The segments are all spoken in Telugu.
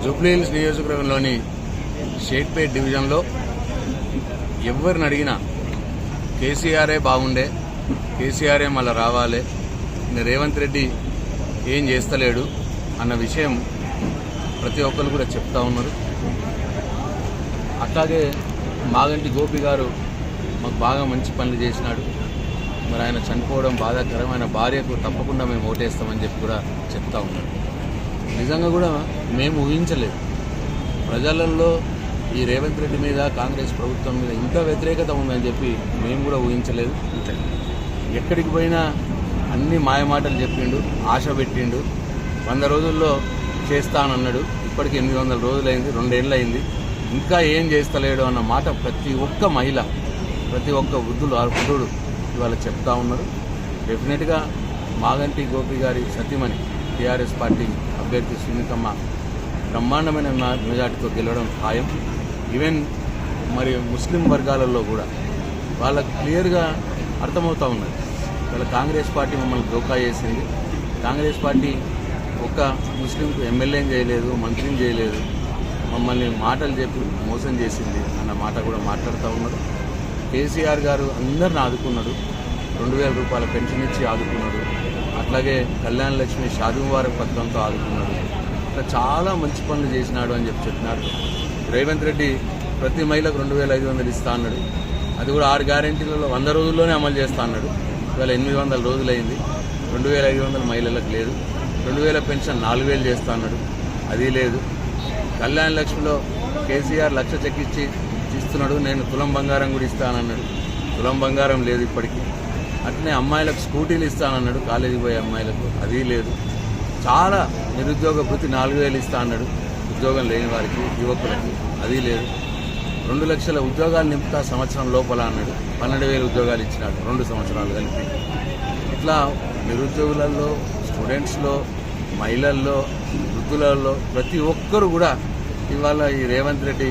జూబ్లీహిల్స్ నియోజకవర్గంలోని షేక్పేట్ డివిజన్లో ఎవరిని అడిగినా కేసీఆరే బాగుండే, కేసీఆరే మళ్ళీ రావాలి, రేవంత్ రెడ్డి ఏం చేస్తలేడు అన్న విషయం ప్రతి ఒక్కరు కూడా చెప్తా ఉన్నారు. అట్లాగే మాగంటి గోపి గారు మాకు బాగా మంచి పనులు చేసినాడు, మరి ఆయన చనిపోవడం బాధాకరం, ఆయన భార్యకు తప్పకుండా మేము ఓటేస్తామని చెప్పి కూడా చెప్తా ఉన్నారు. నిజంగా కూడా మేము ఊహించలేదు, ప్రజలలో ఈ రేవంత్ రెడ్డి మీద కాంగ్రెస్ ప్రభుత్వం మీద ఇంత వ్యతిరేకత ఉందని చెప్పి మేము కూడా ఊహించలేదు. ఎక్కడికి పోయినా అన్ని మాయమాటలు చెప్పిండు, ఆశ పెట్టిండు, 100 రోజుల్లో చేస్తానన్నాడు. ఇప్పటికి 800 రోజులైంది, 2 ఏళ్ళు అయింది, ఇంకా ఏం చేస్తలేడు అన్న మాట ప్రతి ఒక్క మహిళ, ప్రతి ఒక్క వృద్ధుడు ఇవాళ చెప్తా ఉన్నారు. డెఫినెట్గా మాగంటి గోపి గారి సతీమణి టీఆర్ఎస్ పార్టీ అభ్యర్థి సునీతమ్మ బ్రహ్మాండమైన మెజార్టీతో గెలవడం ఖాయం. ఈవెన్ మరి ముస్లిం వర్గాలలో కూడా వాళ్ళకు క్లియర్గా అర్థమవుతూ ఉన్నది, వాళ్ళ కాంగ్రెస్ పార్టీ మమ్మల్ని దోకా చేసింది, కాంగ్రెస్ పార్టీ ఒక్క ముస్లింకు ఎమ్మెల్యేని చేయలేదు, మంత్రిని చేయలేదు, మమ్మల్ని మాటలు చెప్పి మోసం చేసింది అన్న మాట కూడా మాట్లాడుతూ ఉన్నారు. కేసీఆర్ గారు అందరిని ఆదుకున్నాడు, 2000 రూపాయల పెన్షన్ ఇచ్చి ఆదుకున్నాడు, అట్లాగే కళ్యాణ లక్ష్మి షాదీ ముబారక్ పథకంతో ఆదుకున్నాడు. ఇట్లా చాలా మంచి పనులు చేసినాడు అని చెప్పినారు. రేవంత్ రెడ్డి ప్రతి మహిళకు 2500 ఇస్తా అన్నాడు, అది కూడా 6 గ్యారెంటీలలో 100 రోజుల్లోనే అమలు చేస్తా అన్నాడు. ఇవాళ 800 రోజులైంది, 2500 మహిళలకు లేదు. 2000 పెన్షన్ 4000 చేస్తా అన్నాడు, అది లేదు. కళ్యాణ లక్ష్మిలో కేసీఆర్ 1,00,000 చెక్ ఇచ్చి ఇస్తున్నాడు, నేను తులం బంగారం కూడా ఇస్తానన్నాడు, తులం బంగారం లేదు ఇప్పటికీ. అట్లనే అమ్మాయిలకు స్కూటీలు ఇస్తానన్నాడు, కాలేజీకి పోయే అమ్మాయిలకు, అది లేదు. చాలా నిరుద్యోగ భృతి 4000 ఇస్తా అన్నాడు ఉద్యోగం లేని వారికి, యువకులకి, అది లేదు. 2 లక్షల ఉద్యోగాలు నింపుతా సంవత్సరం లోపల అన్నాడు, 12,000 ఉద్యోగాలు ఇచ్చినాడు 2 సంవత్సరాలు కలిపి. ఇట్లా నిరుద్యోగులలో, స్టూడెంట్స్లో, మహిళల్లో, వృద్ధులలో ప్రతి ఒక్కరు కూడా ఇవాళ ఈ రేవంత్ రెడ్డి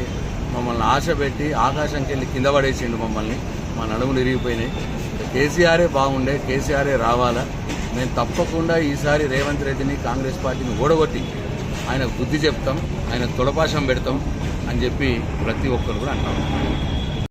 మమ్మల్ని ఆశ పెట్టి ఆకాశంకి వెళ్ళి కింద పడేసిండు మమ్మల్ని, మా నడుములు ఇరిగిపోయినాయి. కేసీఆరే బాగుండే, కేసీఆరే రావాలా, మేము తప్పకుండా ఈసారి రేవంత్ రెడ్డిని కాంగ్రెస్ పార్టీని ఓడగొట్టి ఆయనకు బుద్ధి చెప్తాం, ఆయన తొడపాశం పెడతాం అని చెప్పి ప్రతి ఒక్కరు కూడా అంటాం.